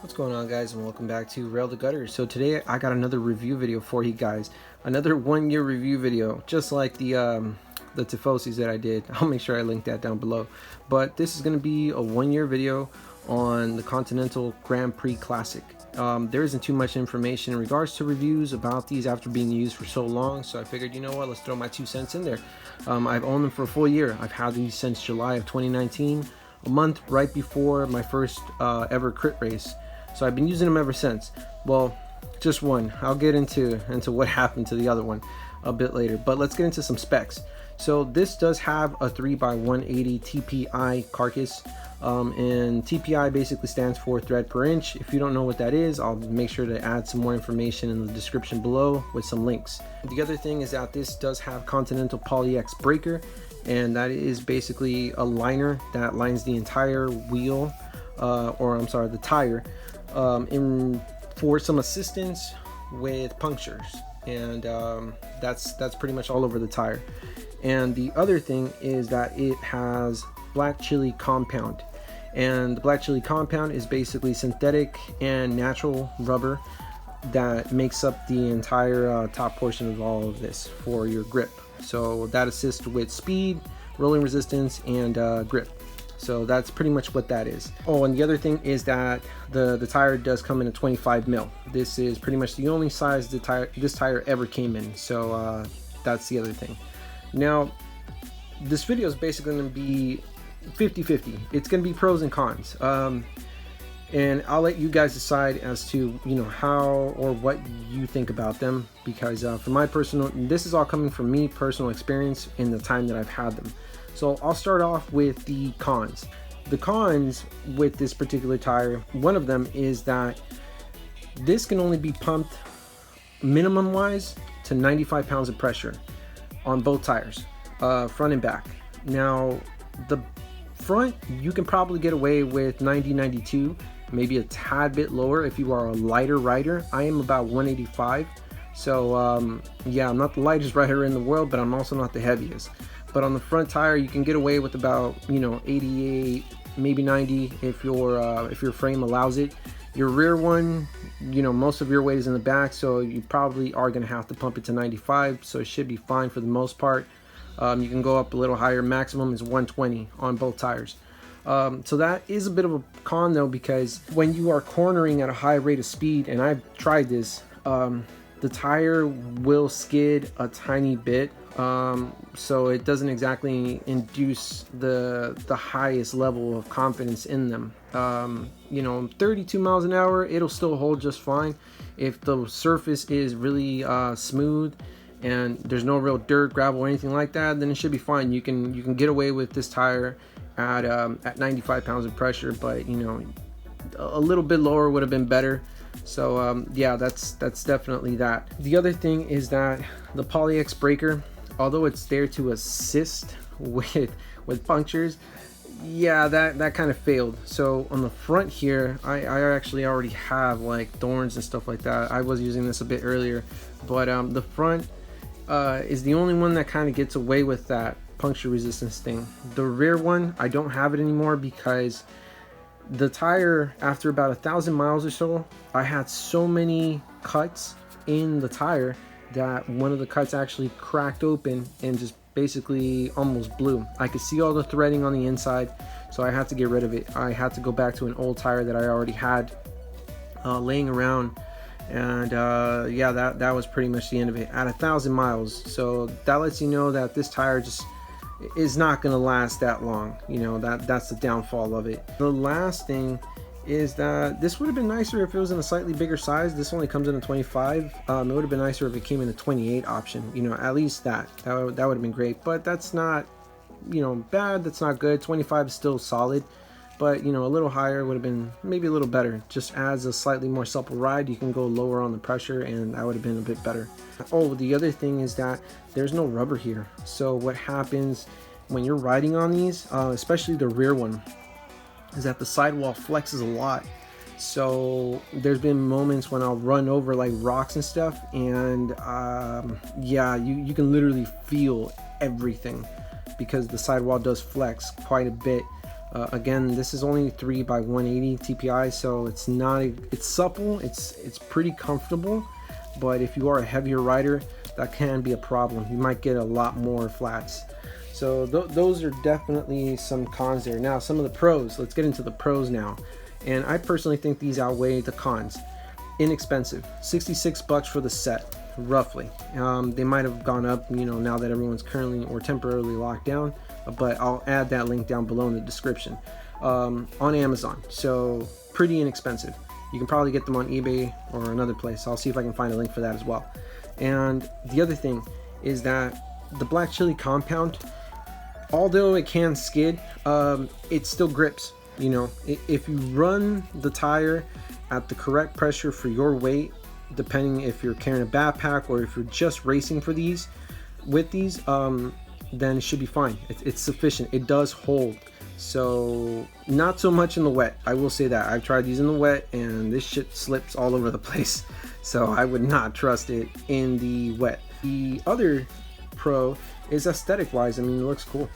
What's going on, guys, and welcome back to Rail to Gutter. So today I got another review video for you guys, another 1 year review video, just like the Tifosis that I did. I'll make sure I link that down below. But this is going to be a 1 year video on the Continental Grand Prix Classic. There isn't too much information in regards to reviews about these after being used for so long, so I figured, you know what, let's throw my 2 cents in there. I've owned them for a full year. I've had these since July of 2019, a month right before my first ever crit race. So I've been using them ever since. Well, just one. I'll get into what happened to the other one a bit later, but let's get into some specs. So this does have a 3x180 TPI carcass, and TPI basically stands for thread per inch. If you don't know what that is, I'll make sure to add some more information in the description below with some links. The other thing is that this does have Continental PolyXBreaker, and that is basically a liner that lines the entire wheel, the tire, for some assistance with punctures, and that's pretty much all over the tire. And the other thing is that it has black chili compound, and the black chili compound is basically synthetic and natural rubber that makes up the entire top portion of all of this for your grip. So that assists with speed, rolling resistance, and grip. So that's pretty much what that is. Oh, and the other thing is that the tire does come in a 25 mil. This is pretty much the only size this tire ever came in. So that's the other thing. Now, this video is basically going to be 50-50. It's going to be pros and cons. And I'll let you guys decide as to, you know, how or what you think about them, because for my personal, this is all coming from me, personal experience in the time that I've had them. So I'll start off with the cons. The cons with this particular tire, one of them is that this can only be pumped minimum wise to 95 pounds of pressure on both tires, front and back. Now, the front, you can probably get away with 90-92, maybe a tad bit lower if you are a lighter rider. I am about 185, so yeah, I'm not the lightest rider in the world, but I'm also not the heaviest. But on the front tire, you can get away with about, you know, 88, maybe 90 if your frame allows it. Your rear one, you know, most of your weight is in the back, so you probably are going to have to pump it to 95, so it should be fine for the most part. You can go up a little higher. Maximum is 120 on both tires. So that is a bit of a con though, because when you are cornering at a high rate of speed, and I've tried this, the tire will skid a tiny bit, so it doesn't exactly induce the highest level of confidence in them. You know, 32 miles an hour, it'll still hold just fine. If the surface is really smooth and there's no real dirt, gravel, or anything like that, then it should be fine. You can get away with this tire at 95 pounds of pressure, but you know, a little bit lower would have been better. So yeah, that's definitely that. The other thing is that the PolyXBreaker, although it's there to assist with punctures, yeah, that kind of failed. So on the front here, I actually already have like thorns and stuff like that. I was using this a bit earlier, but the front is the only one that kind of gets away with that puncture resistance thing. The rear one, I don't have it anymore, because the tire, after about 1,000 miles or so, I had so many cuts in the tire that one of the cuts actually cracked open and just basically almost blew. I could see all the threading on the inside, so I had to get rid of it. I had to go back to an old tire that I already had laying around, and yeah, that was pretty much the end of it at 1,000 miles. So that lets you know that this tire just is not going to last that long. You know, that's the downfall of it. The last thing is that this would have been nicer if it was in a slightly bigger size. This only comes in a 25. It would have been nicer if it came in a 28 option. You know, at least that would have been great. But that's not, you know, bad. That's not good. 25 is still solid, but you know, a little higher would have been maybe a little better. Just as a slightly more supple ride, you can go lower on the pressure, and that would have been a bit better. Oh, the other thing is that there's no rubber here. So what happens when you're riding on these, especially the rear one, is that the sidewall flexes a lot. So there's been moments when I'll run over like rocks and stuff, and yeah, you can literally feel everything because the sidewall does flex quite a bit. Again, this is only 3 by 180 TPI, so it's not it's supple, it's pretty comfortable, but if you are a heavier rider, that can be a problem. You might get a lot more flats. So those are definitely some cons there. Now some of the pros, let's get into the pros now. And I personally think these outweigh the cons. Inexpensive, 66 bucks for the set, roughly. They might have gone up, you know, now that everyone's currently or temporarily locked down, but I'll add that link down below in the description. On Amazon, so pretty inexpensive. You can probably get them on eBay or another place. I'll see if I can find a link for that as well. And the other thing is that the black chili compound, although it can skid, it still grips. You know, if you run the tire at the correct pressure for your weight, depending if you're carrying a backpack or if you're just racing for these with these, then it should be fine. It's sufficient. It does hold. So not so much in the wet, I will say that. I've tried these in the wet and this shit slips all over the place, so I would not trust it in the wet. The other pro is aesthetic wise. I mean, it looks cool.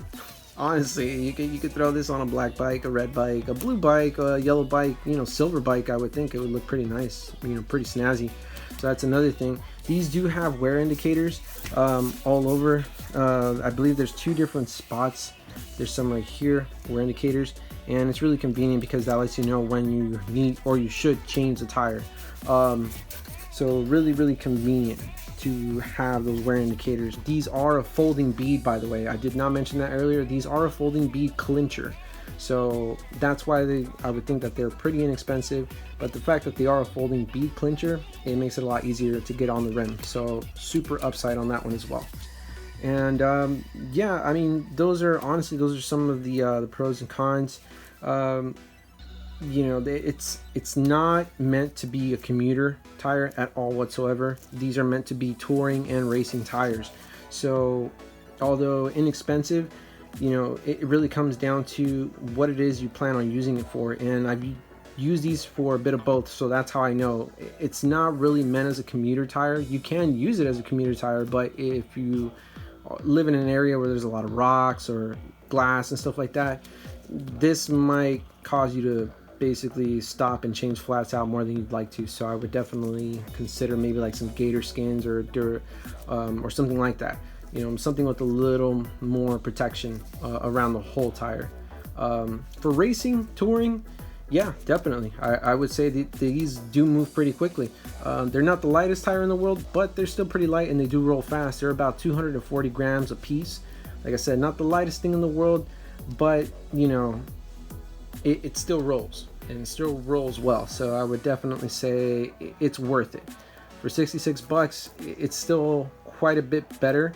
Honestly, you could throw this on a black bike, a red bike, a blue bike, a yellow bike, you know, silver bike. I would think it would look pretty nice, you know, pretty snazzy. So that's another thing. These do have wear indicators all over. I believe there's 2 different spots. There's some right here, wear indicators, and it's really convenient because that lets you know when you need or you should change the tire. So really convenient to have those wear indicators. These are a folding bead, by the way. I did not mention that earlier. These are a folding bead clincher, so that's why I would think that they're pretty inexpensive. But the fact that they are a folding bead clincher, it makes it a lot easier to get on the rim. So super upside on that one as well. And yeah, I mean, those are some of the pros and cons. You know, it's not meant to be a commuter tire at all whatsoever. These are meant to be touring and racing tires. So although inexpensive, you know, it really comes down to what it is you plan on using it for. And I've used these for a bit of both, so that's how I know. It's not really meant as a commuter tire. You can use it as a commuter tire, but if you live in an area where there's a lot of rocks or glass and stuff like that, this might cause you to basically stop and change flats out more than you'd like to. So I would definitely consider maybe like some Gatorskin or something like that, you know, something with a little more protection around the whole tire. For racing, touring, yeah, definitely. I would say these do move pretty quickly. They're not the lightest tire in the world, but they're still pretty light and they do roll fast. They're about 240 grams a piece. Like I said, not the lightest thing in the world, but you know, it still rolls, and it still rolls well. So I would definitely say it's worth it. For 66 bucks, it's still quite a bit better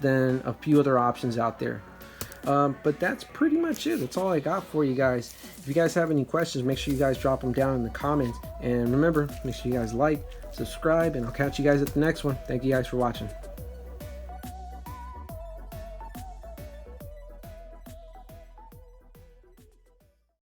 than a few other options out there. But that's pretty much it. That's all I got for you guys. If you guys have any questions, make sure you guys drop them down in the comments. And remember, make sure you guys like, subscribe, and I'll catch you guys at the next one. Thank you guys for watching.